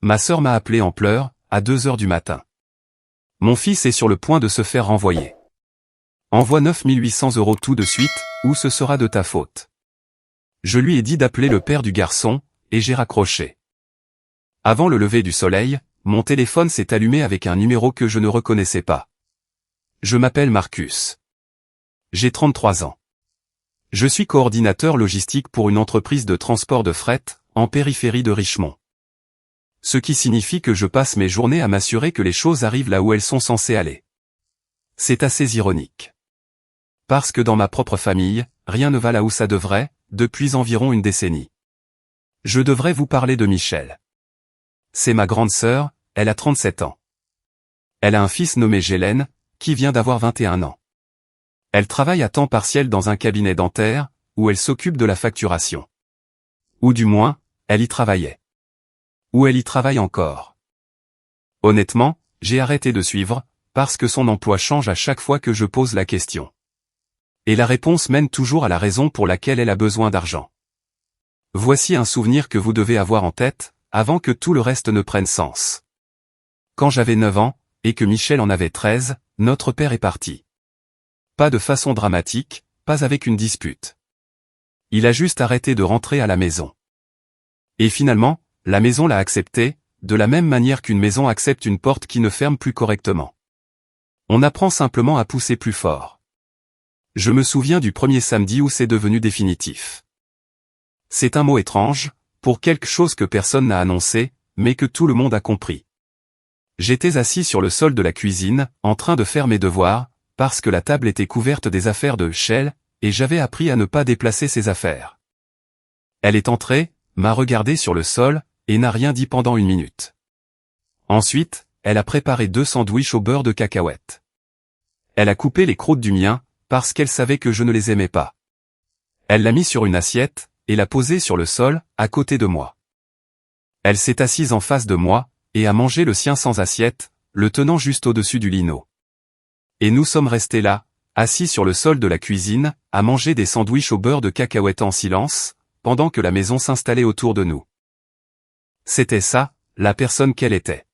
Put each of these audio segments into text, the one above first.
Ma sœur m'a appelé en pleurs, à 2 heures du matin. Mon fils est sur le point de se faire renvoyer. Envoie 9800 € tout de suite, ou ce sera de ta faute. Je lui ai dit d'appeler le père du garçon, et j'ai raccroché. Avant le lever du soleil, mon téléphone s'est allumé avec un numéro que je ne reconnaissais pas. Je m'appelle Marcus. J'ai 33 ans. Je suis coordinateur logistique pour une entreprise de transport de fret, en périphérie de Richmond. Ce qui signifie que je passe mes journées à m'assurer que les choses arrivent là où elles sont censées aller. C'est assez ironique. Parce que dans ma propre famille, rien ne va là où ça devrait, depuis environ une décennie. Je devrais vous parler de Michel. C'est ma grande sœur, elle a 37 ans. Elle a un fils nommé Gélène, qui vient d'avoir 21 ans. Elle travaille à temps partiel dans un cabinet dentaire, où elle s'occupe de la facturation. Ou du moins, elle y travaillait. Ou elle y travaille encore. Honnêtement, j'ai arrêté de suivre, parce que son emploi change à chaque fois que je pose la question. Et la réponse mène toujours à la raison pour laquelle elle a besoin d'argent. Voici un souvenir que vous devez avoir en tête, avant que tout le reste ne prenne sens. Quand j'avais 9 ans, et que Michel en avait 13, notre père est parti. Pas de façon dramatique, pas avec une dispute. Il a juste arrêté de rentrer à la maison. Et finalement, la maison l'a accepté, de la même manière qu'une maison accepte une porte qui ne ferme plus correctement. On apprend simplement à pousser plus fort. Je me souviens du premier samedi où c'est devenu définitif. C'est un mot étrange, pour quelque chose que personne n'a annoncé, mais que tout le monde a compris. J'étais assis sur le sol de la cuisine, en train de faire mes devoirs, parce que la table était couverte des affaires de Shell, et j'avais appris à ne pas déplacer ses affaires. Elle est entrée, m'a regardé sur le sol, et n'a rien dit pendant 1 minute. Ensuite, elle a préparé 2 sandwichs au beurre de cacahuète. Elle a coupé les croûtes du mien, parce qu'elle savait que je ne les aimais pas. Elle l'a mis sur une assiette, et l'a posé sur le sol, à côté de moi. Elle s'est assise en face de moi, et a mangé le sien sans assiette, le tenant juste au-dessus du lino. Et nous sommes restés là, assis sur le sol de la cuisine, à manger des sandwichs au beurre de cacahuète en silence, pendant que la maison s'installait autour de nous. C'était ça, la personne qu'elle était.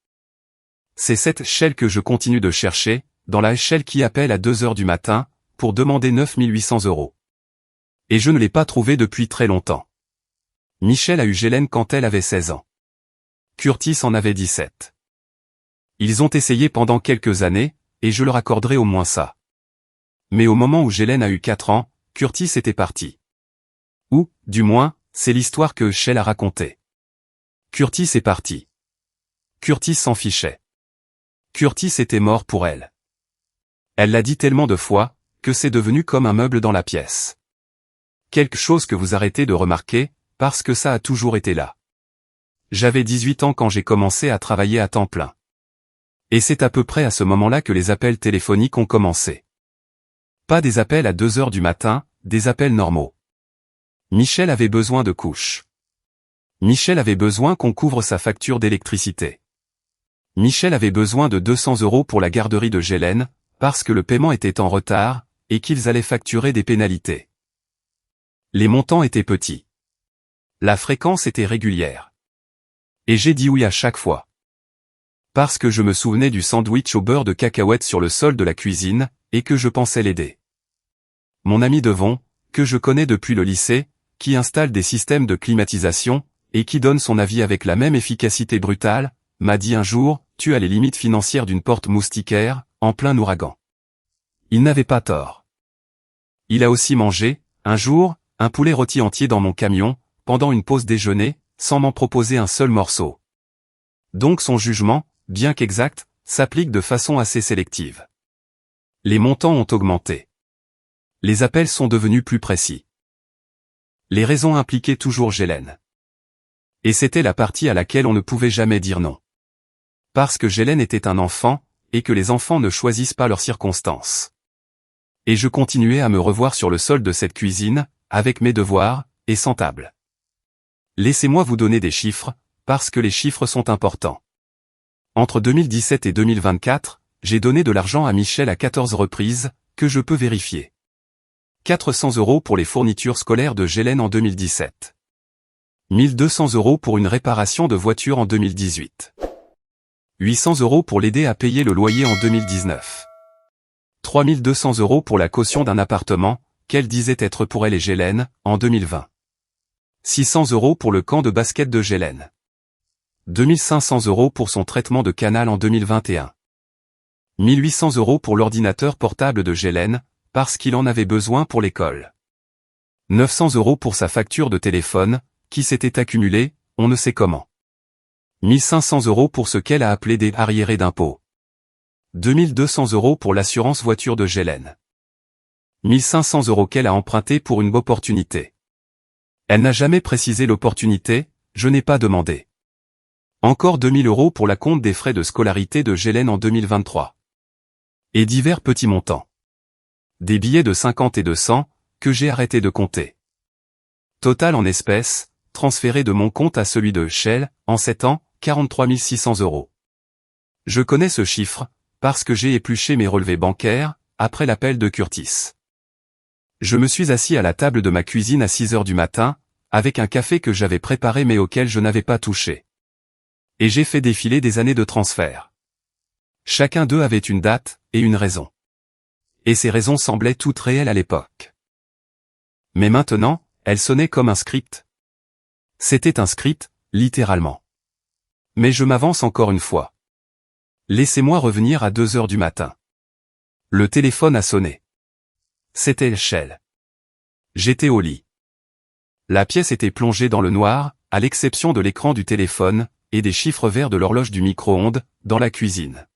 C'est cette Shell que je continue de chercher, dans la Shell qui appelle à 2 heures du matin, pour demander 9800 €. Et je ne l'ai pas trouvée depuis très longtemps. Michel a eu Gélène quand elle avait 16 ans. Curtis en avait 17. Ils ont essayé pendant quelques années, et je leur accorderai au moins ça. Mais au moment où Gélène a eu 4 ans, Curtis était parti. Ou, du moins, c'est l'histoire que Shell a racontée. Curtis est parti. Curtis s'en fichait. Curtis était mort pour elle. Elle l'a dit tellement de fois, que c'est devenu comme un meuble dans la pièce. Quelque chose que vous arrêtez de remarquer, parce que ça a toujours été là. J'avais 18 ans quand j'ai commencé à travailler à temps plein. Et c'est à peu près à ce moment-là que les appels téléphoniques ont commencé. Pas des appels à 2 heures du matin, des appels normaux. Michel avait besoin de couches. Michel avait besoin qu'on couvre sa facture d'électricité. Michel avait besoin de 200 € pour la garderie de Gélène, parce que le paiement était en retard, et qu'ils allaient facturer des pénalités. Les montants étaient petits. La fréquence était régulière. Et j'ai dit oui à chaque fois. Parce que je me souvenais du sandwich au beurre de cacahuète sur le sol de la cuisine, et que je pensais l'aider. Mon ami Devon, que je connais depuis le lycée, qui installe des systèmes de climatisation, et qui donne son avis avec la même efficacité brutale, m'a dit un jour, tu as les limites financières d'une porte moustiquaire, en plein ouragan. Il n'avait pas tort. Il a aussi mangé, un jour, un poulet rôti entier dans mon camion, pendant une pause déjeuner, sans m'en proposer un seul morceau. Donc son jugement, bien qu'exact, s'applique de façon assez sélective. Les montants ont augmenté. Les appels sont devenus plus précis. Les raisons impliquaient toujours Gélène. Et c'était la partie à laquelle on ne pouvait jamais dire non. Parce que Gélène était un enfant, et que les enfants ne choisissent pas leurs circonstances. Et je continuais à me revoir sur le sol de cette cuisine, avec mes devoirs, et sans table. Laissez-moi vous donner des chiffres, parce que les chiffres sont importants. Entre 2017 et 2024, j'ai donné de l'argent à Michel à 14 reprises, que je peux vérifier. 400 € pour les fournitures scolaires de Gélène en 2017. 1200 € pour une réparation de voiture en 2018. 800 € pour l'aider à payer le loyer en 2019. 3200 € pour la caution d'un appartement, qu'elle disait être pour elle et Gélène, en 2020. 600 € pour le camp de basket de Gélène. 2500 € pour son traitement de canal en 2021. 1800 € pour l'ordinateur portable de Gélène, parce qu'il en avait besoin pour l'école. 900 € pour sa facture de téléphone, qui s'était accumulée, on ne sait comment. 1500 € pour ce qu'elle a appelé des arriérés d'impôts. 2200 € pour l'assurance voiture de Gélène. 1500 € qu'elle a emprunté pour une opportunité. Elle n'a jamais précisé l'opportunité, je n'ai pas demandé. Encore 2000 € pour la compte des frais de scolarité de Gélène en 2023. Et divers petits montants. Des billets de 50 et de 100, que j'ai arrêté de compter. Total en espèces, transféré de mon compte à celui de Shell, en 7 ans, 43 600 €. Je connais ce chiffre, parce que j'ai épluché mes relevés bancaires, après l'appel de Curtis. Je me suis assis à la table de ma cuisine à 6 heures du matin, avec un café que j'avais préparé mais auquel je n'avais pas touché. Et j'ai fait défiler des années de transfert. Chacun d'eux avait une date, et une raison. Et ces raisons semblaient toutes réelles à l'époque. Mais maintenant, elles sonnaient comme un script. C'était un script, littéralement. Mais je m'avance encore une fois. Laissez-moi revenir à 2 heures du matin. Le téléphone a sonné. C'était Shell. J'étais au lit. La pièce était plongée dans le noir, à l'exception de l'écran du téléphone, et des chiffres verts de l'horloge du micro-ondes, dans la cuisine.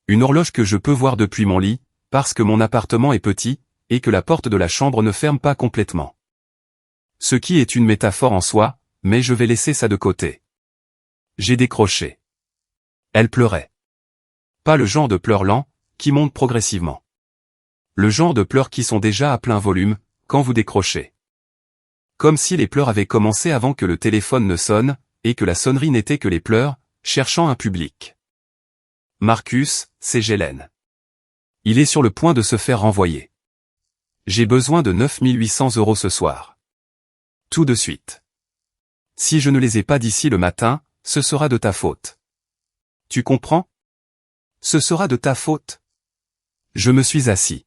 Une horloge que je peux voir depuis mon lit, parce que mon appartement est petit, et que la porte de la chambre ne ferme pas complètement. Ce qui est une métaphore en soi, mais je vais laisser ça de côté. J'ai décroché. Elle pleurait. Pas le genre de pleurs lents, qui montent progressivement. Le genre de pleurs qui sont déjà à plein volume, quand vous décrochez. Comme si les pleurs avaient commencé avant que le téléphone ne sonne, et que la sonnerie n'était que les pleurs, cherchant un public. Marcus, c'est Gélène. Il est sur le point de se faire renvoyer. J'ai besoin de 9800 € ce soir. Tout de suite. Si je ne les ai pas d'ici le matin, ce sera de ta faute. Tu comprends? Ce sera de ta faute. Je me suis assis.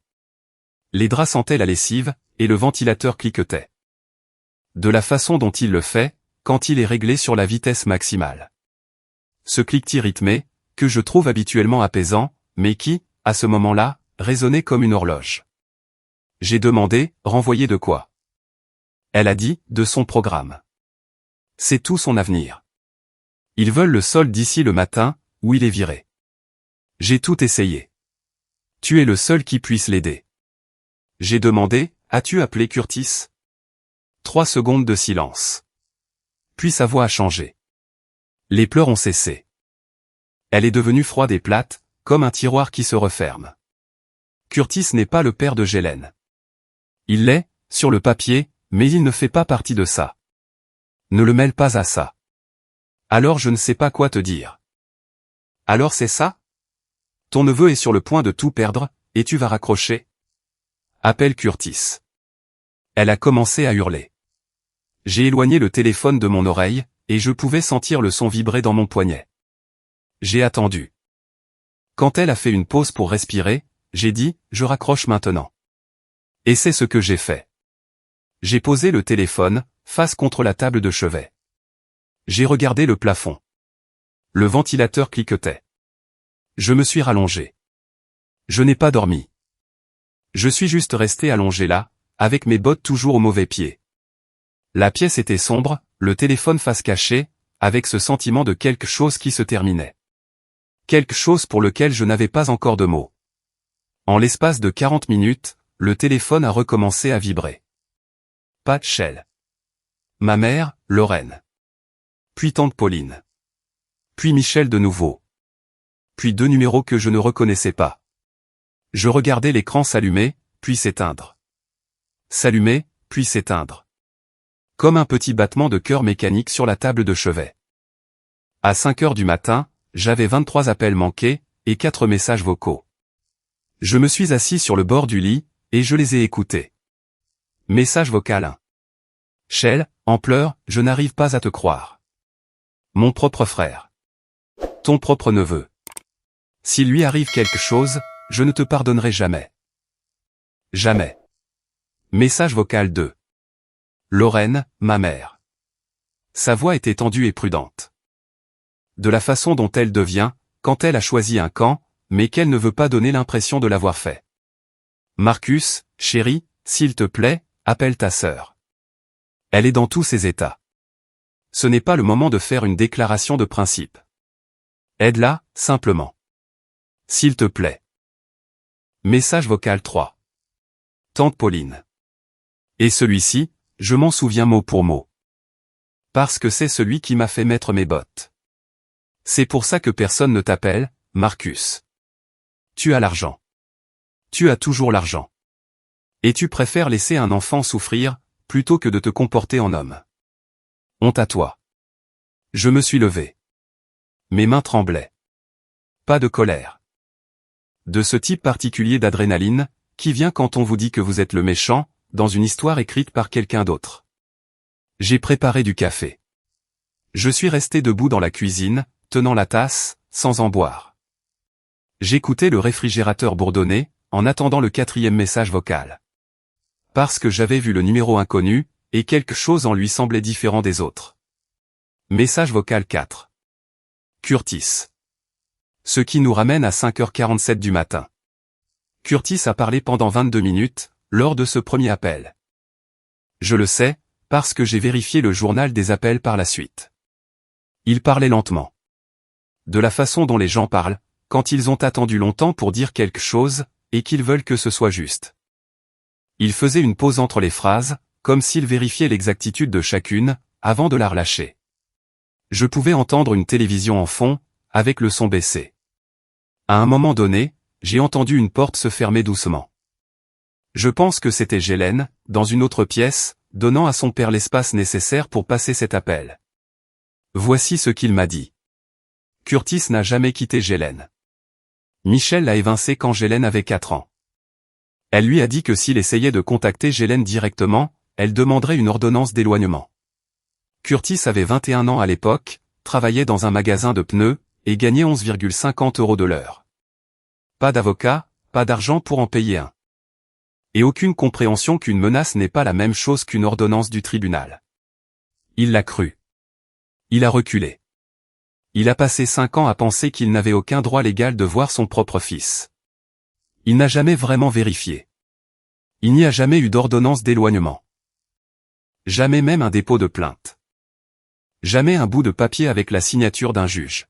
Les draps sentaient la lessive, et le ventilateur cliquetait. De la façon dont il le fait, quand il est réglé sur la vitesse maximale. Ce cliquetis rythmé, que je trouve habituellement apaisant, mais qui, à ce moment-là, résonnait comme une horloge. J'ai demandé, renvoyer de quoi? Elle a dit, de son programme. C'est tout son avenir. Ils veulent le solde d'ici le matin, ou il est viré. J'ai tout essayé. Tu es le seul qui puisse l'aider. J'ai demandé, as-tu appelé Curtis? 3 secondes de silence. Puis sa voix a changé. Les pleurs ont cessé. Elle est devenue froide et plate, comme un tiroir qui se referme. Curtis n'est pas le père de Gélène. Il l'est, sur le papier, mais il ne fait pas partie de ça. Ne le mêle pas à ça. Alors je ne sais pas quoi te dire. Alors c'est ça? Ton neveu est sur le point de tout perdre, et tu vas raccrocher? Appelle Curtis. Elle a commencé à hurler. J'ai éloigné le téléphone de mon oreille, et je pouvais sentir le son vibrer dans mon poignet. J'ai attendu. Quand elle a fait une pause pour respirer, j'ai dit, je raccroche maintenant. Et c'est ce que j'ai fait. J'ai posé le téléphone, face contre la table de chevet. J'ai regardé le plafond. Le ventilateur cliquetait. Je me suis rallongé. Je n'ai pas dormi. Je suis juste resté allongé là, avec mes bottes toujours au mauvais pied. La pièce était sombre, le téléphone face cachée, avec ce sentiment de quelque chose qui se terminait. Quelque chose pour lequel je n'avais pas encore de mots. En l'espace de 40 minutes, le téléphone a recommencé à vibrer. Pas de Shell. Ma mère, Lorraine. Puis tante Pauline. Puis Michel de nouveau. Puis 2 numéros que je ne reconnaissais pas. Je regardais l'écran s'allumer, puis s'éteindre. S'allumer, puis s'éteindre. Comme un petit battement de cœur mécanique sur la table de chevet. À 5 heures du matin, j'avais 23 appels manqués, et 4 messages vocaux. Je me suis assis sur le bord du lit, et je les ai écoutés. Message vocal 1. Shell, en pleurs, je n'arrive pas à te croire. Mon propre frère. Ton propre neveu. S'il lui arrive quelque chose, je ne te pardonnerai jamais. Jamais. Message vocal 2. Lorraine, ma mère. Sa voix était tendue et prudente. De la façon dont elle devient, quand elle a choisi un camp, mais qu'elle ne veut pas donner l'impression de l'avoir fait. Marcus, chéri, s'il te plaît, appelle ta sœur. Elle est dans tous ses états. Ce n'est pas le moment de faire une déclaration de principe. Aide-la, simplement. S'il te plaît. Message vocal 3. Tante Pauline. Et celui-ci, je m'en souviens mot pour mot. Parce que c'est celui qui m'a fait mettre mes bottes. C'est pour ça que personne ne t'appelle, Marcus. Tu as l'argent. Tu as toujours l'argent. Et tu préfères laisser un enfant souffrir, plutôt que de te comporter en homme. Honte à toi. Je me suis levé. Mes mains tremblaient. Pas de colère. De ce type particulier d'adrénaline, qui vient quand on vous dit que vous êtes le méchant, dans une histoire écrite par quelqu'un d'autre. J'ai préparé du café. Je suis resté debout dans la cuisine, tenant la tasse, sans en boire. J'écoutais le réfrigérateur bourdonner, en attendant le 4e message vocal. Parce que j'avais vu le numéro inconnu, et quelque chose en lui semblait différent des autres. Message vocal 4. Curtis. Ce qui nous ramène à 5h47 du matin. Curtis a parlé pendant 22 minutes, lors de ce premier appel. Je le sais, parce que j'ai vérifié le journal des appels par la suite. Il parlait lentement. De la façon dont les gens parlent, quand ils ont attendu longtemps pour dire quelque chose, et qu'ils veulent que ce soit juste. Il faisait une pause entre les phrases, comme s'il vérifiait l'exactitude de chacune, avant de la relâcher. Je pouvais entendre une télévision en fond, avec le son baissé. À un moment donné, j'ai entendu une porte se fermer doucement. Je pense que c'était Gélène, dans une autre pièce, donnant à son père l'espace nécessaire pour passer cet appel. Voici ce qu'il m'a dit. Curtis n'a jamais quitté Gélène. Michel l'a évincé quand Gélène avait 4 ans. Elle lui a dit que s'il essayait de contacter Gélène directement, elle demanderait une ordonnance d'éloignement. Curtis avait 21 ans à l'époque, travaillait dans un magasin de pneus, et gagnait 11,50 € de l'heure. Pas d'avocat, pas d'argent pour en payer un. Et aucune compréhension qu'une menace n'est pas la même chose qu'une ordonnance du tribunal. Il l'a cru. Il a reculé. Il a passé 5 ans à penser qu'il n'avait aucun droit légal de voir son propre fils. Il n'a jamais vraiment vérifié. Il n'y a jamais eu d'ordonnance d'éloignement. Jamais même un dépôt de plainte. Jamais un bout de papier avec la signature d'un juge.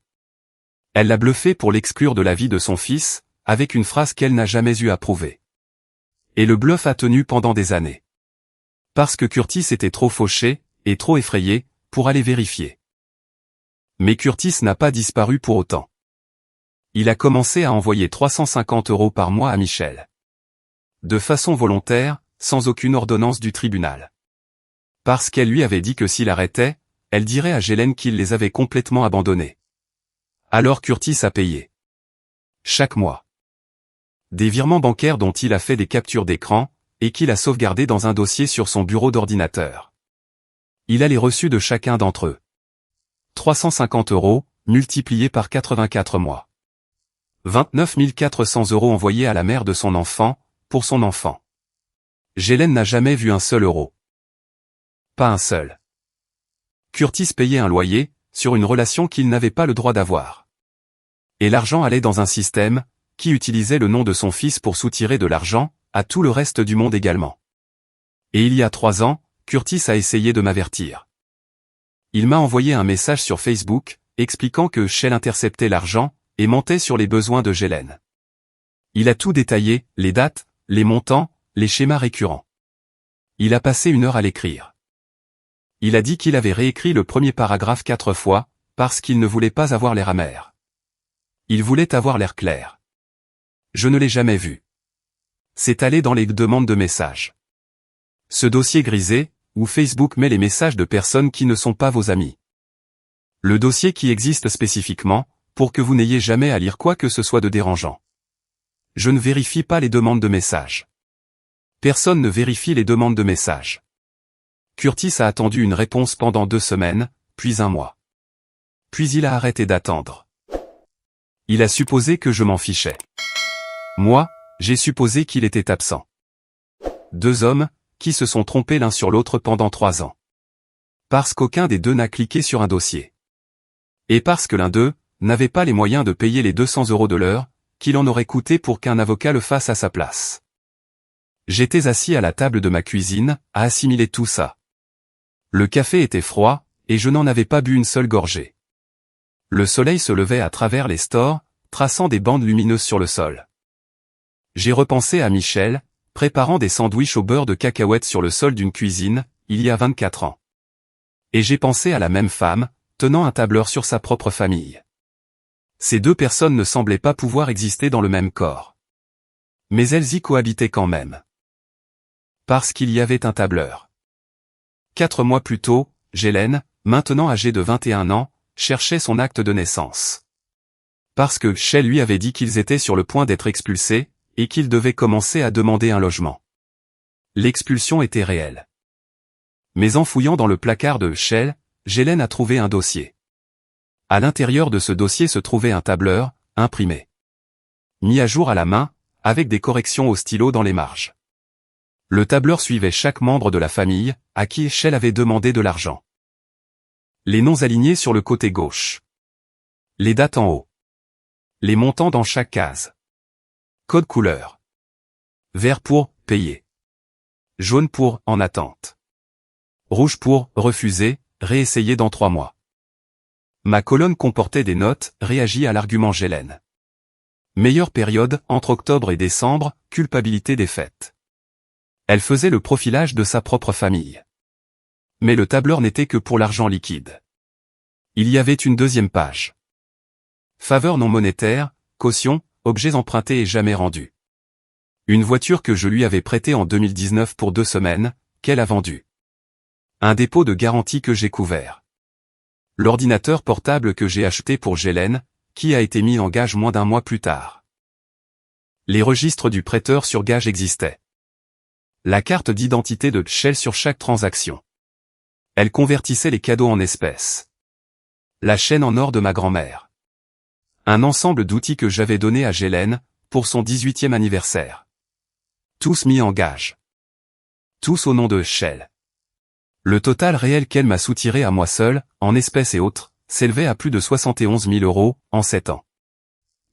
Elle l'a bluffé pour l'exclure de la vie de son fils, avec une phrase qu'elle n'a jamais eu à prouver. Et le bluff a tenu pendant des années. Parce que Curtis était trop fauché, et trop effrayé, pour aller vérifier. Mais Curtis n'a pas disparu pour autant. Il a commencé à envoyer 350 € par mois à Michel. De façon volontaire, sans aucune ordonnance du tribunal. Parce qu'elle lui avait dit que s'il arrêtait, elle dirait à Gélène qu'il les avait complètement abandonnés. Alors Curtis a payé. Chaque mois. Des virements bancaires dont il a fait des captures d'écran, et qu'il a sauvegardés dans un dossier sur son bureau d'ordinateur. Il a les reçus de chacun d'entre eux. 350 € multipliés par 84 mois. 29 400 € envoyés à la mère de son enfant, pour son enfant. Gélène n'a jamais vu un seul euro. Pas un seul. Curtis payait un loyer, sur une relation qu'il n'avait pas le droit d'avoir. Et l'argent allait dans un système, qui utilisait le nom de son fils pour soutirer de l'argent, à tout le reste du monde également. Et il y a 3 ans, Curtis a essayé de m'avertir. Il m'a envoyé un message sur Facebook, expliquant que Shell interceptait l'argent, et mentait sur les besoins de Gélène. Il a tout détaillé, les dates, les montants, les schémas récurrents. Il a passé 1 heure à l'écrire. Il a dit qu'il avait réécrit le premier paragraphe 4 fois, parce qu'il ne voulait pas avoir l'air amer. Il voulait avoir l'air clair. Je ne l'ai jamais vu. C'est allé dans les demandes de messages. Ce dossier grisé, où Facebook met les messages de personnes qui ne sont pas vos amis. Le dossier qui existe spécifiquement, pour que vous n'ayez jamais à lire quoi que ce soit de dérangeant. Je ne vérifie pas les demandes de messages. Personne ne vérifie les demandes de messages. Curtis a attendu une réponse pendant 2 semaines, puis 1 mois. Puis il a arrêté d'attendre. Il a supposé que je m'en fichais. Moi, j'ai supposé qu'il était absent. 2 hommes, qui se sont trompés l'un sur l'autre pendant 3 ans. Parce qu'aucun des deux n'a cliqué sur un dossier. Et parce que l'un d'eux n'avait pas les moyens de payer les 200 € de l'heure, qu'il en aurait coûté pour qu'un avocat le fasse à sa place. J'étais assis à la table de ma cuisine, à assimiler tout ça. Le café était froid, et je n'en avais pas bu une seule gorgée. Le soleil se levait à travers les stores, traçant des bandes lumineuses sur le sol. J'ai repensé à Michel, préparant des sandwichs au beurre de cacahuètes sur le sol d'une cuisine, il y a 24 ans. Et j'ai pensé à la même femme, tenant un tableur sur sa propre famille. Ces 2 personnes ne semblaient pas pouvoir exister dans le même corps. Mais elles y cohabitaient quand même. Parce qu'il y avait un tableur. 4 mois plus tôt, Gélène, maintenant âgée de 21 ans, cherchait son acte de naissance. Parce que Michel lui avait dit qu'ils étaient sur le point d'être expulsés, et qu'ils devaient commencer à demander un logement. L'expulsion était réelle. Mais en fouillant dans le placard de Michel, Gélène a trouvé un dossier. À l'intérieur de ce dossier se trouvait un tableur, imprimé. Mis à jour à la main, avec des corrections au stylo dans les marges. Le tableur suivait chaque membre de la famille, à qui Michel avait demandé de l'argent. Les noms alignés sur le côté gauche. Les dates en haut. Les montants dans chaque case. Code couleur. Vert pour « payer ». Jaune pour « en attente ». Rouge pour « refuser, réessayer dans 3 mois ». Ma colonne comportait des notes, réagies à l'argument Gélène. Meilleure période, entre octobre et décembre, culpabilité des fêtes. Elle faisait le profilage de sa propre famille. Mais le tableur n'était que pour l'argent liquide. Il y avait une deuxième page. Faveur non monétaire, caution, objets empruntés et jamais rendus. Une voiture que je lui avais prêtée en 2019 pour 2 semaines, qu'elle a vendue. Un dépôt de garantie que j'ai couvert. L'ordinateur portable que j'ai acheté pour Gélène, qui a été mis en gage moins d'1 mois plus tard. Les registres du prêteur sur gage existaient. La carte d'identité de Michel sur chaque transaction. Elle convertissait les cadeaux en espèces. La chaîne en or de ma grand-mère. Un ensemble d'outils que j'avais donné à Gélène, pour son 18e anniversaire. Tous mis en gage. Tous au nom de Michel. Le total réel qu'elle m'a soutiré à moi seul, en espèces et autres, s'élevait à plus de 71 000 € en 7 ans.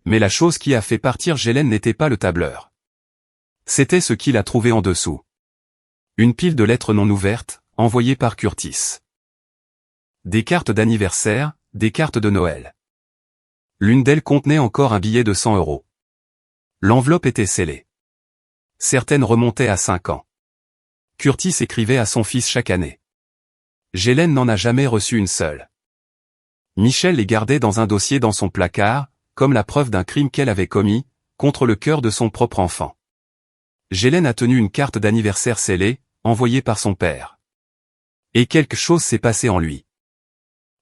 Mais la chose qui a fait partir Gélène n'était pas le tableur. C'était ce qu'il a trouvé en dessous. Une pile de lettres non ouvertes, envoyées par Curtis. Des cartes d'anniversaire, des cartes de Noël. L'une d'elles contenait encore un billet de 100 €. L'enveloppe était scellée. Certaines remontaient à 5 ans. Curtis écrivait à son fils chaque année. Gélène n'en a jamais reçu une seule. Michel les gardait dans un dossier dans son placard, comme la preuve d'un crime qu'elle avait commis, contre le cœur de son propre enfant. Gélène a tenu une carte d'anniversaire scellée, envoyée par son père. Et quelque chose s'est passé en lui.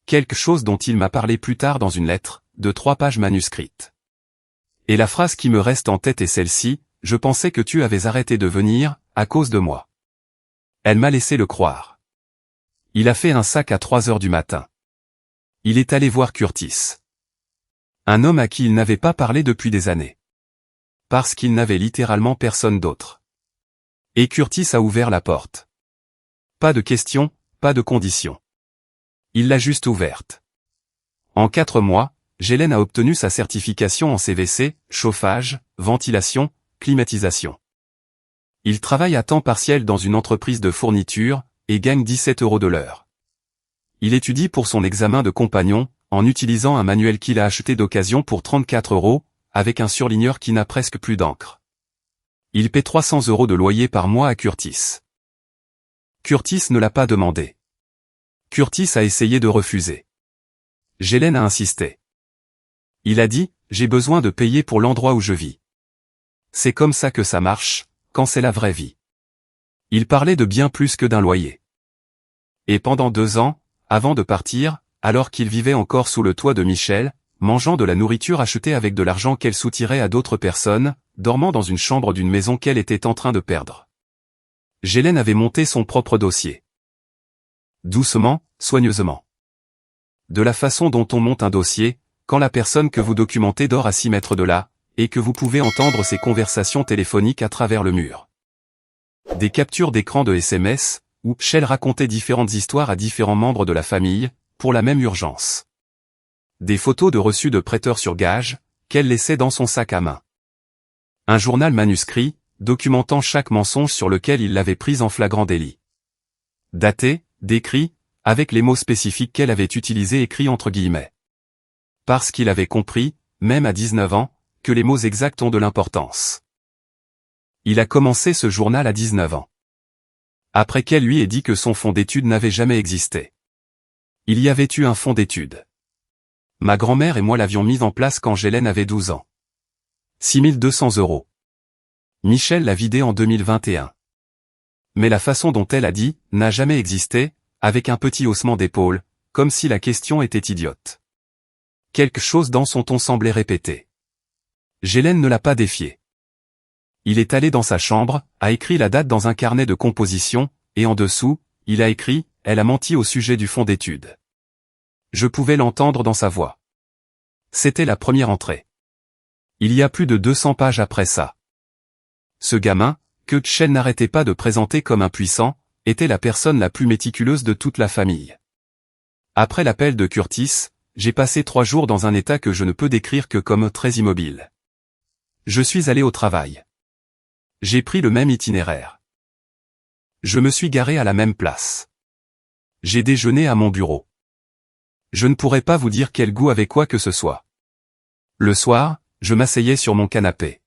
Quelque chose dont il m'a parlé plus tard dans une lettre, de 3 pages manuscrites. Et la phrase qui me reste en tête est celle-ci, « Je pensais que tu avais arrêté de venir, à cause de moi. » Elle m'a laissé le croire. Il a fait un sac à 3 heures du matin. Il est allé voir Curtis. Un homme à qui il n'avait pas parlé depuis des années. Parce qu'il n'avait littéralement personne d'autre. Et Curtis a ouvert la porte. Pas de questions, pas de conditions. Il l'a juste ouverte. En 4 mois, Gélène a obtenu sa certification en CVC, chauffage, ventilation, climatisation. Il travaille à temps partiel dans une entreprise de fourniture, et gagne 17 € de l'heure. Il étudie pour son examen de compagnon, en utilisant un manuel qu'il a acheté d'occasion pour 34 €, avec un surligneur qui n'a presque plus d'encre. Il paie 300 € de loyer par mois à Curtis. Curtis ne l'a pas demandé. Curtis a essayé de refuser. Gélène a insisté. Il a dit, « J'ai besoin de payer pour l'endroit où je vis. » C'est comme ça que ça marche, quand c'est la vraie vie. Il parlait de bien plus que d'un loyer. Et pendant 2 ans, avant de partir, alors qu'il vivait encore sous le toit de Michel, mangeant de la nourriture achetée avec de l'argent qu'elle soutirait à d'autres personnes, dormant dans une chambre d'une maison qu'elle était en train de perdre. Gélène avait monté son propre dossier. doucement, soigneusement. De la façon dont on monte un dossier, quand la personne que vous documentez dort à 6 mètres de là, et que vous pouvez entendre ses conversations téléphoniques à travers le mur. Des captures d'écran de SMS, où Shell racontait différentes histoires à différents membres de la famille, pour la même urgence. Des photos de reçus de prêteurs sur gage, qu'elle laissait dans son sac à main. Un journal manuscrit, documentant chaque mensonge sur lequel il l'avait prise en flagrant délit. Daté, décrit, avec les mots spécifiques qu'elle avait utilisés écrits entre guillemets. Parce qu'il avait compris, même à 19 ans, que les mots exacts ont de l'importance. Il a commencé ce journal à 19 ans. Après qu'elle lui ait dit que son fonds d'études n'avait jamais existé. Il y avait eu un fonds d'études. Ma grand-mère et moi l'avions mis en place quand Gélène avait 12 ans. 6200 €. Michel l'a vidé en 2021. Mais la façon dont elle a dit « n'a jamais existé », avec un petit haussement d'épaule, comme si la question était idiote. Quelque chose dans son ton semblait répéter. Gélène ne l'a pas défié. Il est allé dans sa chambre, a écrit la date dans un carnet de composition, et en dessous, il a écrit « Elle a menti au sujet du fonds d'études ». Je pouvais l'entendre dans sa voix. C'était la première entrée. Il y a plus de 200 pages après ça. Ce gamin, que Shell n'arrêtait pas de présenter comme impuissant, était la personne la plus méticuleuse de toute la famille. Après l'appel de Curtis, j'ai passé 3 jours dans un état que je ne peux décrire que comme très immobile. Je suis allé au travail. J'ai pris le même itinéraire. Je me suis garé à la même place. J'ai déjeuné à mon bureau. Je ne pourrais pas vous dire quel goût avait quoi que ce soit. Le soir, je m'asseyais sur mon canapé.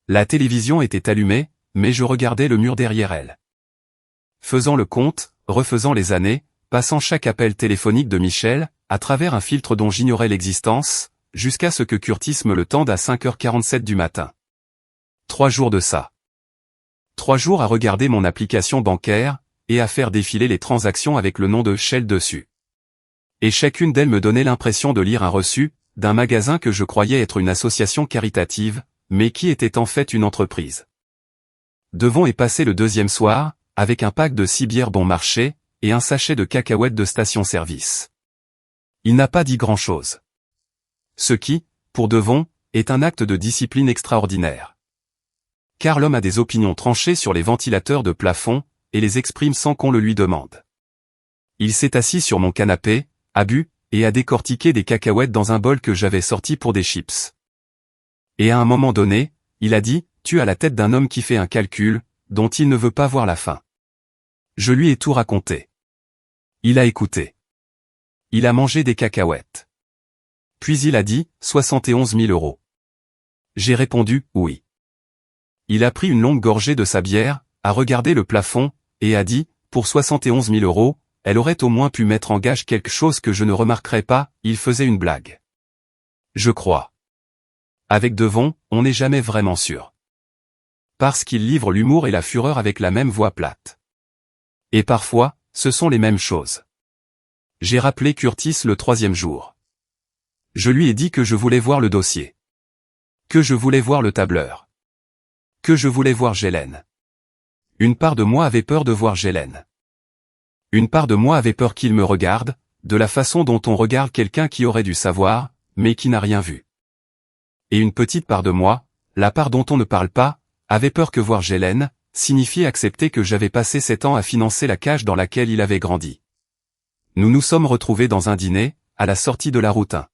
La télévision était allumée, mais je regardais le mur derrière elle. Faisant le compte, refaisant les années, passant chaque appel téléphonique de Michel, à travers un filtre dont j'ignorais l'existence, jusqu'à ce que Curtis me le tende à 5h47 du matin. 3 jours de ça. 3 jours à regarder mon application bancaire, et à faire défiler les transactions avec le nom de Shell dessus. Et chacune d'elles me donnait l'impression de lire un reçu, d'un magasin que je croyais être une association caritative, mais qui était en fait une entreprise. Devon est passé le 2e soir, avec un pack de 6 bières bon marché, et un sachet de cacahuètes de station-service. Il n'a pas dit grand-chose. Ce qui, pour Devon, est un acte de discipline extraordinaire. Car l'homme a des opinions tranchées sur les ventilateurs de plafond, et les exprime sans qu'on le lui demande. Il s'est assis sur mon canapé, a bu, et a décortiqué des cacahuètes dans un bol que j'avais sorti pour des chips. Et à un moment donné, il a dit, « Tu as la tête d'un homme qui fait un calcul, dont il ne veut pas voir la fin. » Je lui ai tout raconté. Il a écouté. Il a mangé des cacahuètes. Puis il a dit, 71 000 €. J'ai répondu, oui. Il a pris une longue gorgée de sa bière, a regardé le plafond, et a dit, pour 71 000 €, elle aurait au moins pu mettre en gage quelque chose que je ne remarquerais pas, il faisait une blague. Je crois. Avec Devon, on n'est jamais vraiment sûr. Parce qu'il livre l'humour et la fureur avec la même voix plate. Et parfois, ce sont les mêmes choses. J'ai rappelé Curtis le 3e jour. Je lui ai dit que je voulais voir le dossier. Que je voulais voir le tableur. Que je voulais voir Gélène. Une part de moi avait peur de voir Gélène. Une part de moi avait peur qu'il me regarde, de la façon dont on regarde quelqu'un qui aurait dû savoir, mais qui n'a rien vu. Et une petite part de moi, la part dont on ne parle pas, avait peur que voir Gélène, signifiait accepter que j'avais passé 7 ans à financer la cage dans laquelle il avait grandi. Nous nous sommes retrouvés dans un dîner, à la sortie de la route 1.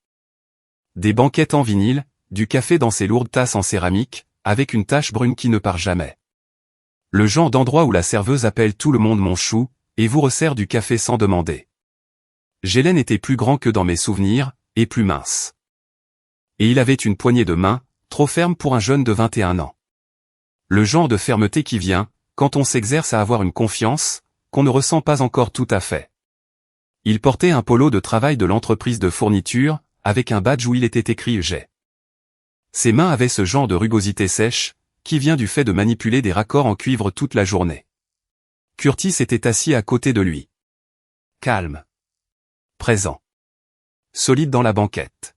Des banquettes en vinyle, du café dans ces lourdes tasses en céramique, avec une tache brune qui ne part jamais. Le genre d'endroit où la serveuse appelle tout le monde mon chou, et vous resserre du café sans demander. Gélène était plus grand que dans mes souvenirs, et plus mince. Et il avait une poignée de main, trop ferme pour un jeune de 21 ans. Le genre de fermeté qui vient, quand on s'exerce à avoir une confiance, qu'on ne ressent pas encore tout à fait. Il portait un polo de travail de l'entreprise de fourniture, avec un badge où il était écrit « J'ai ». Ses mains avaient ce genre de rugosité sèche, qui vient du fait de manipuler des raccords en cuivre toute la journée. Curtis était assis à côté de lui. Calme. Présent. Solide dans la banquette.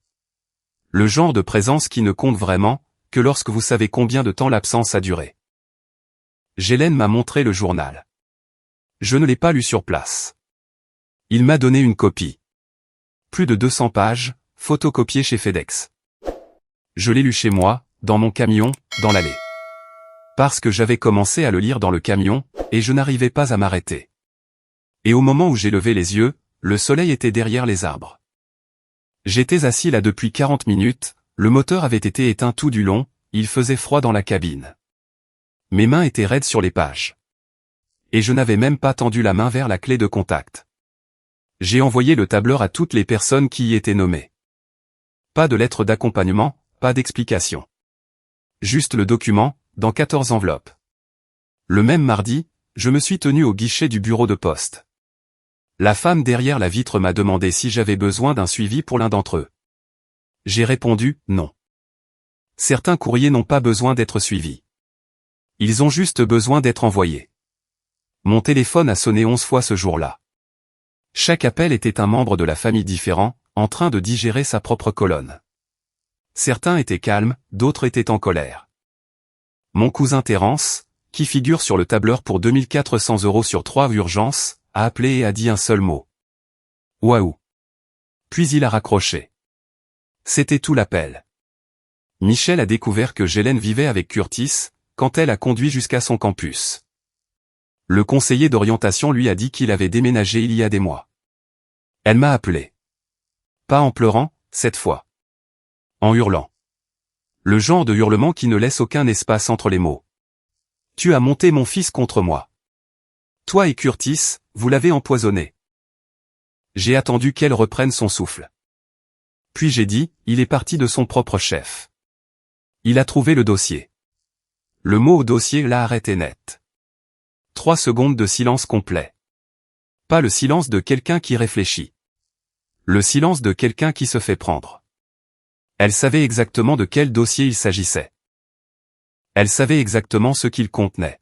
Le genre de présence qui ne compte vraiment, que lorsque vous savez combien de temps l'absence a duré. Gélène m'a montré le journal. Je ne l'ai pas lu sur place. Il m'a donné une copie. Plus de 200 pages, photocopiées chez FedEx. Je l'ai lu chez moi, dans mon camion, dans l'allée. Parce que j'avais commencé à le lire dans le camion, et je n'arrivais pas à m'arrêter. Et au moment où j'ai levé les yeux, le soleil était derrière les arbres. J'étais assis là depuis 40 minutes, le moteur avait été éteint tout du long, il faisait froid dans la cabine. Mes mains étaient raides sur les pages. Et je n'avais même pas tendu la main vers la clé de contact. J'ai envoyé le tableur à toutes les personnes qui y étaient nommées. Pas de lettre d'accompagnement, pas d'explication. Juste le document, dans 14 enveloppes. Le même mardi, je me suis tenu au guichet du bureau de poste. La femme derrière la vitre m'a demandé si j'avais besoin d'un suivi pour l'un d'entre eux. J'ai répondu, non. Certains courriers n'ont pas besoin d'être suivis. Ils ont juste besoin d'être envoyés. Mon téléphone a sonné 11 fois ce jour-là. Chaque appel était un membre de la famille différent, en train de digérer sa propre colonne. Certains étaient calmes, d'autres étaient en colère. Mon cousin Terence, qui figure sur le tableur pour 2400 € sur 3 urgences, a appelé et a dit un seul mot. Waouh. Puis il a raccroché. C'était tout l'appel. Michel a découvert que Gélène vivait avec Curtis, quand elle a conduit jusqu'à son campus. Le conseiller d'orientation lui a dit qu'il avait déménagé il y a des mois. Elle m'a appelé. Pas en pleurant, cette fois. En hurlant. Le genre de hurlement qui ne laisse aucun espace entre les mots. Tu as monté mon fils contre moi. Toi et Curtis, vous l'avez empoisonné. J'ai attendu qu'elle reprenne son souffle. Puis j'ai dit, il est parti de son propre chef. Il a trouvé le dossier. Le mot au dossier l'a arrêté net. 3 secondes de silence complet. Pas le silence de quelqu'un qui réfléchit. Le silence de quelqu'un qui se fait prendre. Elle savait exactement de quel dossier il s'agissait. Elle savait exactement ce qu'il contenait.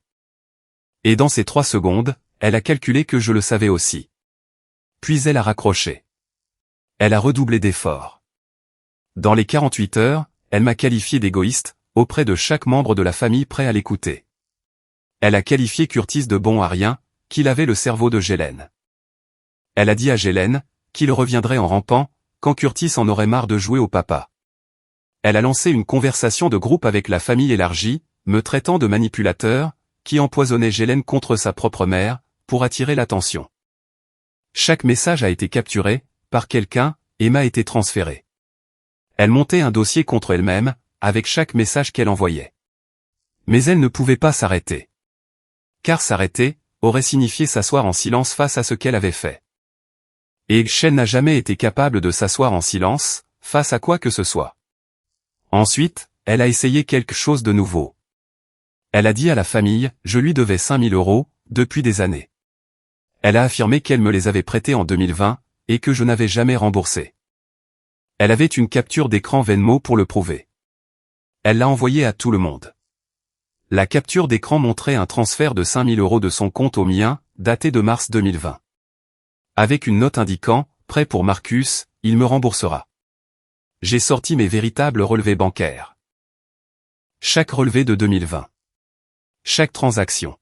Et dans ces 3 secondes, elle a calculé que je le savais aussi. Puis elle a raccroché. Elle a redoublé d'efforts. Dans les 48 heures, elle m'a qualifié d'égoïste, auprès de chaque membre de la famille prêt à l'écouter. Elle a qualifié Curtis de bon à rien, qu'il avait le cerveau de Gélène. Elle a dit à Gélène, qu'il reviendrait en rampant, quand Curtis en aurait marre de jouer au papa. Elle a lancé une conversation de groupe avec la famille élargie, me traitant de manipulateur, qui empoisonnait Gélène contre sa propre mère, pour attirer l'attention. Chaque message a été capturé, par quelqu'un, et m'a été transféré. Elle montait un dossier contre elle-même, avec chaque message qu'elle envoyait. Mais elle ne pouvait pas s'arrêter. Car s'arrêter, aurait signifié s'asseoir en silence face à ce qu'elle avait fait. Et Shell n'a jamais été capable de s'asseoir en silence, face à quoi que ce soit. Ensuite, elle a essayé quelque chose de nouveau. Elle a dit à la famille, je lui devais 5000 €, depuis des années. Elle a affirmé qu'elle me les avait prêtés en 2020, et que je n'avais jamais remboursé. Elle avait une capture d'écran Venmo pour le prouver. Elle l'a envoyée à tout le monde. La capture d'écran montrait un transfert de 5000 € de son compte au mien, daté de mars 2020. Avec une note indiquant, prêt pour Marcus, il me remboursera. J'ai sorti mes véritables relevés bancaires. Chaque relevé de 2020. Chaque transaction.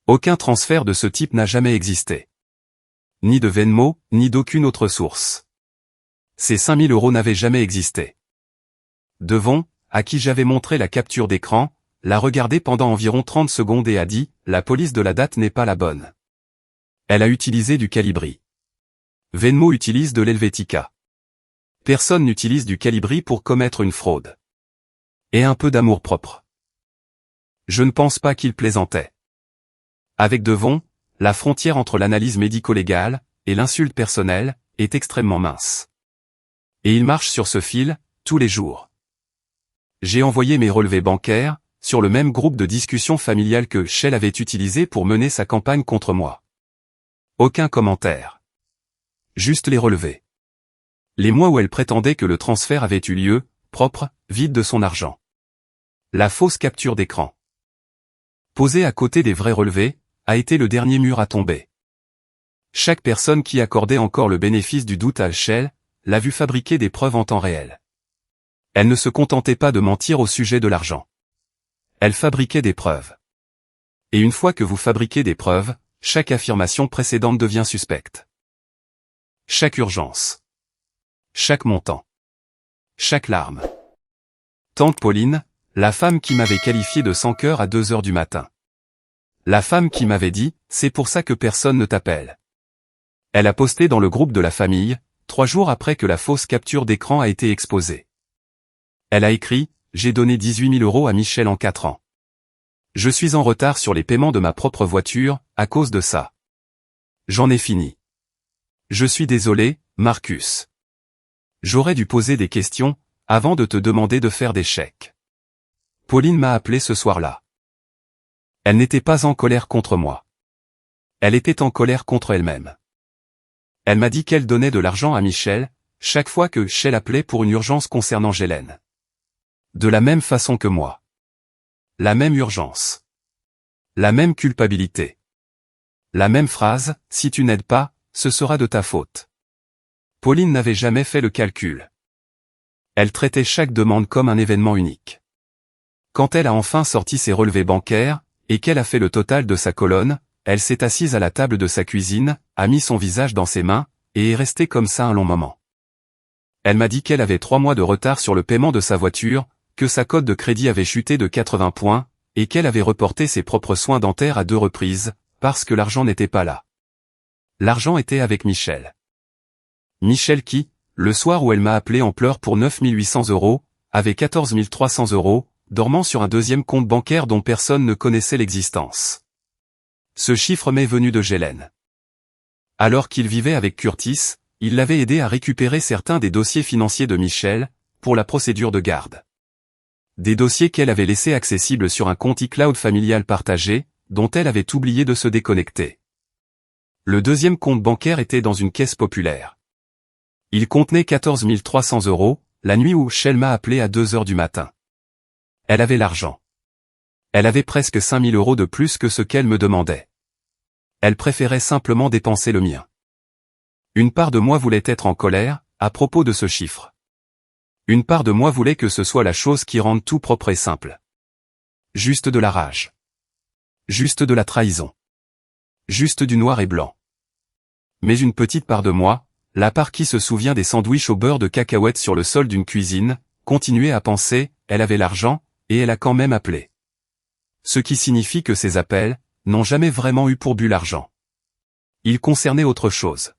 Aucun transfert de ce type n'a jamais existé. Ni de Venmo, ni d'aucune autre source. Ces 5000 € n'avaient jamais existé. Devon, à qui j'avais montré la capture d'écran, l'a regardé pendant environ 30 secondes et a dit, la police de la date n'est pas la bonne. Elle a utilisé du Calibri. Venmo utilise de l'Helvetica. Personne n'utilise du Calibri pour commettre une fraude. Et un peu d'amour-propre. Je ne pense pas qu'il plaisantait. Avec Devon, la frontière entre l'analyse médico-légale et l'insulte personnelle est extrêmement mince. Et il marche sur ce fil, tous les jours. J'ai envoyé mes relevés bancaires, sur le même groupe de discussion familiale que Shell avait utilisé pour mener sa campagne contre moi. Aucun commentaire. Juste les relevés. Les mois où elle prétendait que le transfert avait eu lieu, propre, vide de son argent. La fausse capture d'écran. Posée à côté des vrais relevés, a été le dernier mur à tomber. Chaque personne qui accordait encore le bénéfice du doute à Shell, l'a vu fabriquer des preuves en temps réel. Elle ne se contentait pas de mentir au sujet de l'argent. Elle fabriquait des preuves. Et une fois que vous fabriquez des preuves, chaque affirmation précédente devient suspecte. Chaque urgence. Chaque montant. Chaque larme. Tante Pauline, la femme qui m'avait qualifié de sans cœur à 2 heures du matin. La femme qui m'avait dit, c'est pour ça que personne ne t'appelle. Elle a posté dans le groupe de la famille, 3 jours après que la fausse capture d'écran a été exposée. Elle a écrit, j'ai donné 18 000 € à Michel en 4 ans. Je suis en retard sur les paiements de ma propre voiture, à cause de ça. J'en ai fini. Je suis désolé, Marcus. J'aurais dû poser des questions, avant de te demander de faire des chèques. Pauline m'a appelé ce soir-là. Elle n'était pas en colère contre moi. Elle était en colère contre elle-même. Elle m'a dit qu'elle donnait de l'argent à Michel, chaque fois que Michel appelait pour une urgence concernant Gélène. De la même façon que moi. La même urgence. La même culpabilité. La même phrase, si tu n'aides pas, ce sera de ta faute. Pauline n'avait jamais fait le calcul. Elle traitait chaque demande comme un événement unique. Quand elle a enfin sorti ses relevés bancaires, et qu'elle a fait le total de sa colonne, elle s'est assise à la table de sa cuisine, a mis son visage dans ses mains, et est restée comme ça un long moment. Elle m'a dit qu'elle avait 3 mois de retard sur le paiement de sa voiture, que sa cote de crédit avait chuté de 80 points, et qu'elle avait reporté ses propres soins dentaires à 2 reprises, parce que l'argent n'était pas là. L'argent était avec Michel. Michel qui, le soir où elle m'a appelé en pleurs pour 9 800 €, avait 14 300 €, dormant sur un deuxième compte bancaire dont personne ne connaissait l'existence. Ce chiffre m'est venu de Gélène. Alors qu'il vivait avec Curtis, il l'avait aidé à récupérer certains des dossiers financiers de Michel, pour la procédure de garde. Des dossiers qu'elle avait laissés accessibles sur un compte iCloud familial partagé, dont elle avait oublié de se déconnecter. Le deuxième compte bancaire était dans une caisse populaire. Il contenait 14 300 €, la nuit où Michel m'a appelé à 2 heures du matin. Elle avait l'argent. Elle avait presque 5 000 € de plus que ce qu'elle me demandait. Elle préférait simplement dépenser le mien. Une part de moi voulait être en colère, à propos de ce chiffre. Une part de moi voulait que ce soit la chose qui rende tout propre et simple. Juste de la rage. Juste de la trahison. Juste du noir et blanc. Mais une petite part de moi, la part qui se souvient des sandwichs au beurre de cacahuètes sur le sol d'une cuisine, continuait à penser, elle avait l'argent, et elle a quand même appelé. Ce qui signifie que ces appels n'ont jamais vraiment eu pour but l'argent. Ils concernaient autre chose.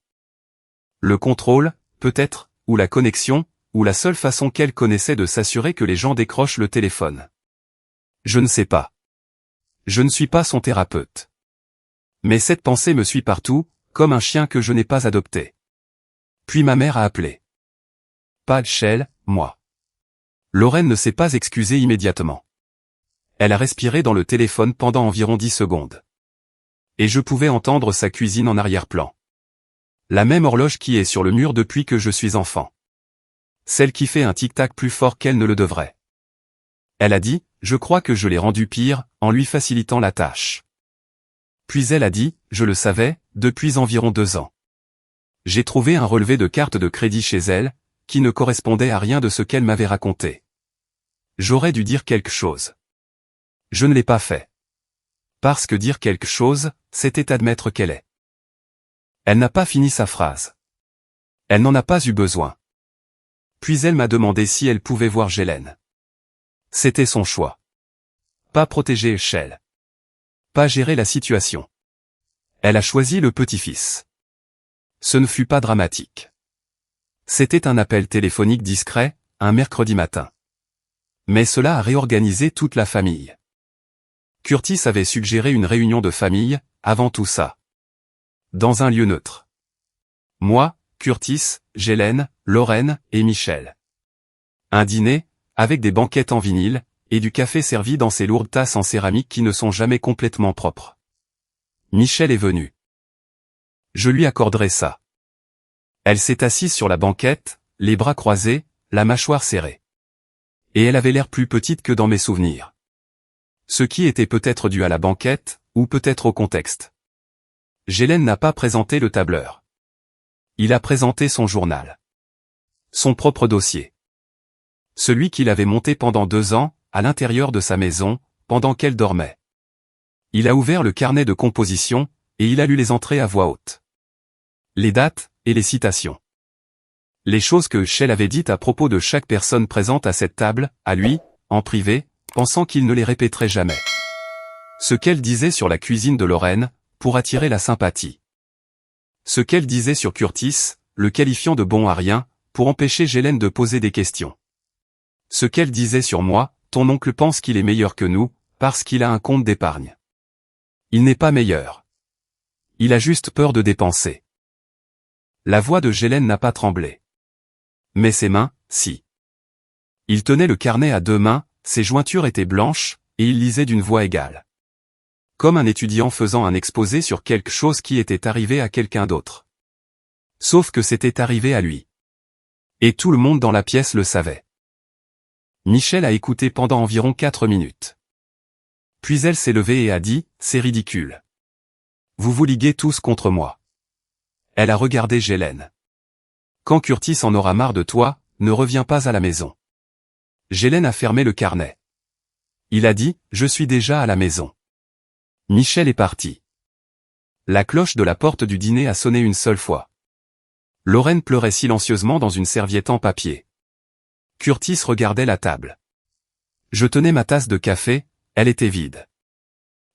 Le contrôle, peut-être, ou la connexion, ou la seule façon qu'elle connaissait de s'assurer que les gens décrochent le téléphone. Je ne sais pas. Je ne suis pas son thérapeute. Mais cette pensée me suit partout, comme un chien que je n'ai pas adopté. Puis ma mère a appelé. Pas Michel, moi. Lorraine ne s'est pas excusée immédiatement. Elle a respiré dans le téléphone pendant environ 10 secondes. Et je pouvais entendre sa cuisine en arrière-plan. La même horloge qui est sur le mur depuis que je suis enfant. Celle qui fait un tic-tac plus fort qu'elle ne le devrait. Elle a dit, je crois que je l'ai rendu pire, en lui facilitant la tâche. Puis elle a dit, je le savais, depuis environ 2 ans. J'ai trouvé un relevé de carte de crédit chez elle, qui ne correspondait à rien de ce qu'elle m'avait raconté. J'aurais dû dire quelque chose. Je ne l'ai pas fait. Parce que dire quelque chose, c'était admettre qu'elle est. Elle n'a pas fini sa phrase. Elle n'en a pas eu besoin. Puis elle m'a demandé si elle pouvait voir Gélène. C'était son choix. Pas protéger Michel. Pas gérer la situation. Elle a choisi le petit-fils. Ce ne fut pas dramatique. C'était un appel téléphonique discret, un mercredi matin. Mais cela a réorganisé toute la famille. Curtis avait suggéré une réunion de famille, avant tout ça. Dans un lieu neutre. Moi, Curtis, Gélène, Lorraine et Michel. Un dîner, avec des banquettes en vinyle, et du café servi dans ces lourdes tasses en céramique qui ne sont jamais complètement propres. Michel est venu. Je lui accorderai ça. Elle s'est assise sur la banquette, les bras croisés, la mâchoire serrée. Et elle avait l'air plus petite que dans mes souvenirs. Ce qui était peut-être dû à la banquette, ou peut-être au contexte. Gélène n'a pas présenté le tableur. Il a présenté son journal. Son propre dossier. Celui qu'il avait monté pendant 2 ans, à l'intérieur de sa maison, pendant qu'elle dormait. Il a ouvert le carnet de composition, et il a lu les entrées à voix haute. Les dates, et les citations. Les choses que Shell avait dites à propos de chaque personne présente à cette table, à lui, en privé, pensant qu'il ne les répéterait jamais. Ce qu'elle disait sur la cuisine de Lorraine, pour attirer la sympathie. Ce qu'elle disait sur Curtis, le qualifiant de bon à rien, pour empêcher Ghislaine de poser des questions. Ce qu'elle disait sur moi, ton oncle pense qu'il est meilleur que nous, parce qu'il a un compte d'épargne. Il n'est pas meilleur. Il a juste peur de dépenser. La voix de Ghislaine n'a pas tremblé. Mais ses mains, si. Il tenait le carnet à deux mains, ses jointures étaient blanches, et il lisait d'une voix égale. Comme un étudiant faisant un exposé sur quelque chose qui était arrivé à quelqu'un d'autre. Sauf que c'était arrivé à lui. Et tout le monde dans la pièce le savait. Michel a écouté pendant environ 4 minutes. Puis elle s'est levée et a dit, « C'est ridicule. Vous vous liguez tous contre moi. » Elle a regardé Ghislaine. « Quand Curtis en aura marre de toi, ne reviens pas à la maison. » Ghislaine a fermé le carnet. Il a dit, « Je suis déjà à la maison. » Michel est parti. La cloche de la porte du dîner a sonné une seule fois. Lorraine pleurait silencieusement dans une serviette en papier. Curtis regardait la table. Je tenais ma tasse de café, elle était vide.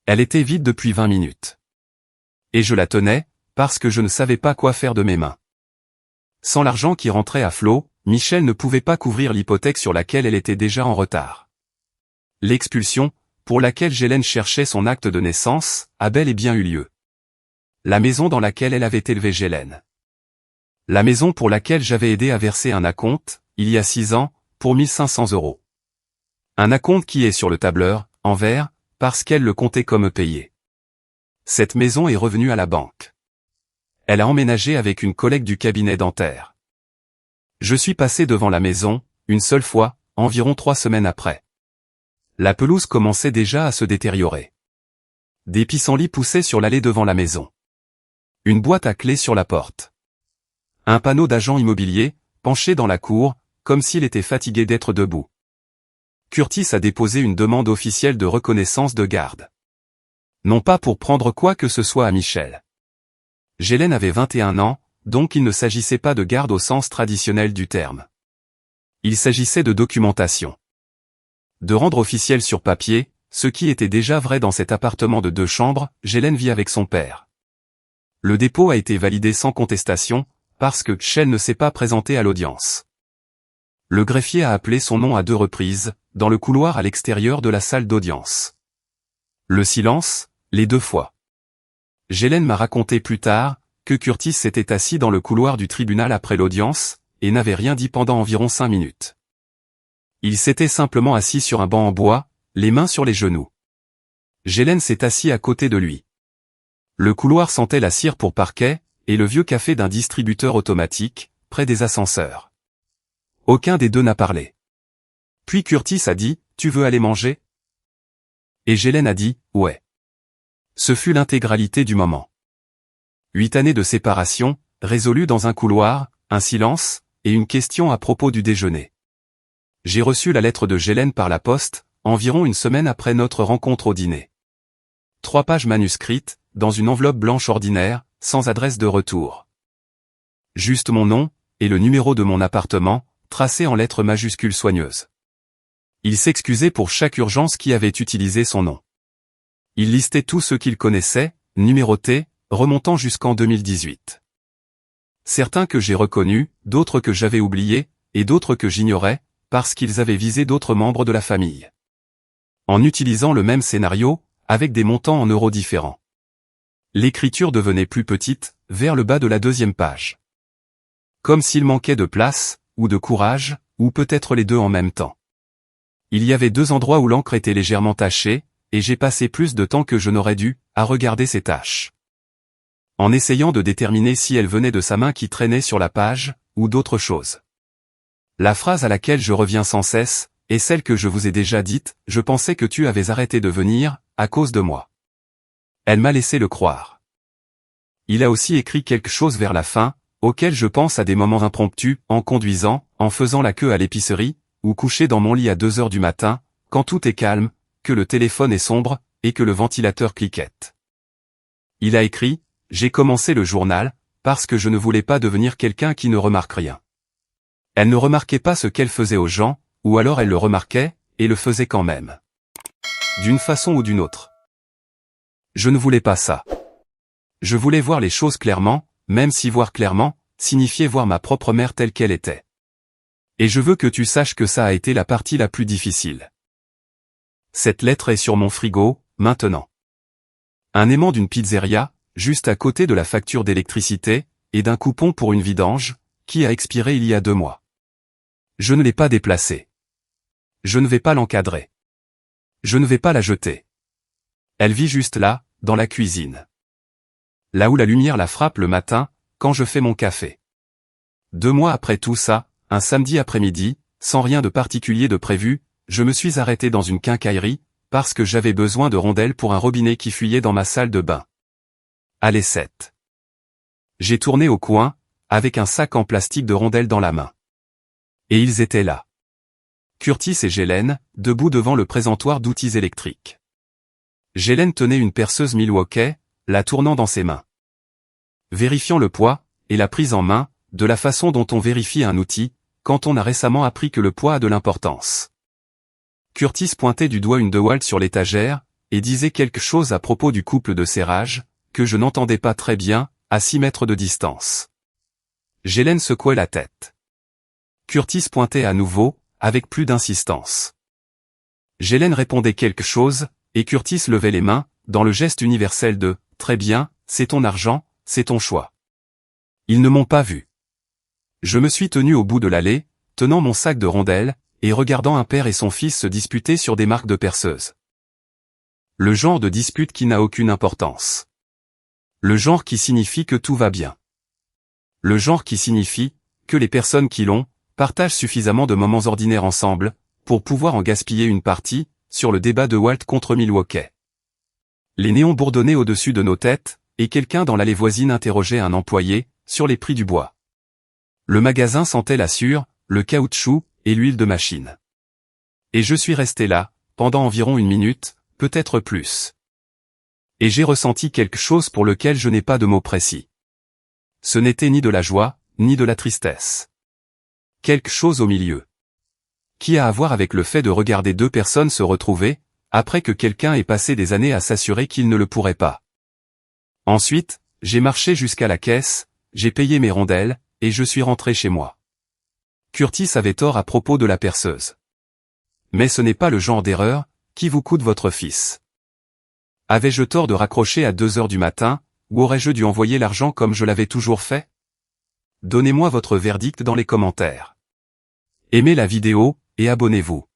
Elle était vide depuis 20 minutes. Et je la tenais, parce que je ne savais pas quoi faire de mes mains. Sans l'argent qui rentrait à flot, Michel ne pouvait pas couvrir l'hypothèque sur laquelle elle était déjà en retard. L'expulsion, pour laquelle Ghislaine cherchait son acte de naissance, a bel et bien eu lieu. La maison dans laquelle elle avait élevé Ghislaine. La maison pour laquelle j'avais aidé à verser un acompte, il y a 6 ans, pour 1500 €. Un acompte qui est sur le tableur, en vert, parce qu'elle le comptait comme payé. Cette maison est revenue à la banque. Elle a emménagé avec une collègue du cabinet dentaire. Je suis passé devant la maison, une seule fois, environ 3 semaines après. La pelouse commençait déjà à se détériorer. Des pissenlits poussaient sur l'allée devant la maison. Une boîte à clés sur la porte. Un panneau d'agent immobilier, penché dans la cour, comme s'il était fatigué d'être debout. Curtis a déposé une demande officielle de reconnaissance de garde. Non pas pour prendre quoi que ce soit à Michel. Ghislaine avait 21 ans, donc il ne s'agissait pas de garde au sens traditionnel du terme. Il s'agissait de documentation. De rendre officiel sur papier, ce qui était déjà vrai dans cet appartement de 2 chambres, Ghislaine vit avec son père. Le dépôt a été validé sans contestation, parce que Shell ne s'est pas présenté à l'audience. Le greffier a appelé son nom à 2 reprises, dans le couloir à l'extérieur de la salle d'audience. Le silence, les 2 fois. Ghislaine m'a raconté plus tard, que Curtis s'était assis dans le couloir du tribunal après l'audience, et n'avait rien dit pendant environ 5 minutes. Il s'était simplement assis sur un banc en bois, les mains sur les genoux. Ghislaine s'est assis à côté de lui. Le couloir sentait la cire pour parquet, et le vieux café d'un distributeur automatique, près des ascenseurs. Aucun des deux n'a parlé. Puis Curtis a dit, « Tu veux aller manger ?» Et Ghislaine a dit, « Ouais. » Ce fut l'intégralité du moment. 8 années de séparation, résolues dans un couloir, un silence, et une question à propos du déjeuner. J'ai reçu la lettre de Ghislaine par la poste, environ une semaine après notre rencontre au dîner. 3 pages manuscrites, dans une enveloppe blanche ordinaire, sans adresse de retour. Juste mon nom, et le numéro de mon appartement, tracé en lettres majuscules soigneuses. Il s'excusait pour chaque urgence qui avait utilisé son nom. Il listait tous ceux qu'il connaissait, numérotés, remontant jusqu'en 2018. Certains que j'ai reconnus, d'autres que j'avais oubliés, et d'autres que j'ignorais, parce qu'ils avaient visé d'autres membres de la famille. En utilisant le même scénario, avec des montants en euros différents. L'écriture devenait plus petite, vers le bas de la 2e page. Comme s'il manquait de place, ou de courage, ou peut-être les deux en même temps. Il y avait 2 endroits où l'encre était légèrement tachée, et j'ai passé plus de temps que je n'aurais dû, à regarder ces taches. En essayant de déterminer si elles venaient de sa main qui traînait sur la page, ou d'autre chose. La phrase à laquelle je reviens sans cesse, est celle que je vous ai déjà dite, « Je pensais que tu avais arrêté de venir, à cause de moi. » Elle m'a laissé le croire. Il a aussi écrit quelque chose vers la fin, auquel je pense à des moments impromptus, en conduisant, en faisant la queue à l'épicerie, ou couché dans mon lit à 2 heures du matin, quand tout est calme, que le téléphone est sombre, et que le ventilateur cliquette. Il a écrit, « J'ai commencé le journal, parce que je ne voulais pas devenir quelqu'un qui ne remarque rien. Elle ne remarquait pas ce qu'elle faisait aux gens, ou alors elle le remarquait, et le faisait quand même. D'une façon ou d'une autre. Je ne voulais pas ça. Je voulais voir les choses clairement, même si voir clairement, signifiait voir ma propre mère telle qu'elle était. Et je veux que tu saches que ça a été la partie la plus difficile. Cette lettre est sur mon frigo, maintenant. Un aimant d'une pizzeria, juste à côté de la facture d'électricité, et d'un coupon pour une vidange, qui a expiré il y a 2 mois. Je ne l'ai pas déplacée. Je ne vais pas l'encadrer. Je ne vais pas la jeter. Elle vit juste là, dans la cuisine. Là où la lumière la frappe le matin, quand je fais mon café. 2 mois après tout ça, un samedi après-midi, sans rien de particulier de prévu, je me suis arrêté dans une quincaillerie, parce que j'avais besoin de rondelles pour un robinet qui fuyait dans ma salle de bain. Allez 7. J'ai tourné au coin, avec un sac en plastique de rondelles dans la main. Et ils étaient là. Curtis et Gélène, debout devant le présentoir d'outils électriques. Gélène tenait une perceuse Milwaukee, la tournant dans ses mains. Vérifiant le poids, et la prise en main, de la façon dont on vérifie un outil, quand on a récemment appris que le poids a de l'importance. Curtis pointait du doigt une DeWalt sur l'étagère, et disait quelque chose à propos du couple de serrage, que je n'entendais pas très bien, à 6 mètres de distance. Gélène secouait la tête. Curtis pointait à nouveau, avec plus d'insistance. Gélène répondait quelque chose, et Curtis levait les mains, dans le geste universel de « Très bien, c'est ton argent, c'est ton choix ». Ils ne m'ont pas vu. Je me suis tenu au bout de l'allée, tenant mon sac de rondelles, et regardant un père et son fils se disputer sur des marques de perceuse. Le genre de dispute qui n'a aucune importance. Le genre qui signifie que tout va bien. Le genre qui signifie que les personnes qui l'ont partagent suffisamment de moments ordinaires ensemble pour pouvoir en gaspiller une partie sur le débat de Walt contre Milwaukee. Les néons bourdonnaient au-dessus de nos têtes, et quelqu'un dans l'allée voisine interrogeait un employé sur les prix du bois. Le magasin sentait la sure, le caoutchouc et l'huile de machine. Et je suis resté là, pendant environ 1 minute, peut-être plus. Et j'ai ressenti quelque chose pour lequel je n'ai pas de mots précis. Ce n'était ni de la joie, ni de la tristesse. Quelque chose au milieu. Qui a à voir avec le fait de regarder 2 personnes se retrouver, après que quelqu'un ait passé des années à s'assurer qu'il ne le pourrait pas. Ensuite, j'ai marché jusqu'à la caisse, j'ai payé mes rondelles, et je suis rentré chez moi. Curtis avait tort à propos de la perceuse. Mais ce n'est pas le genre d'erreur qui vous coûte votre fils. Avais-je tort de raccrocher à 2 heures du matin, ou aurais-je dû envoyer l'argent comme je l'avais toujours fait? Donnez-moi votre verdict dans les commentaires. Aimez la vidéo, et abonnez-vous.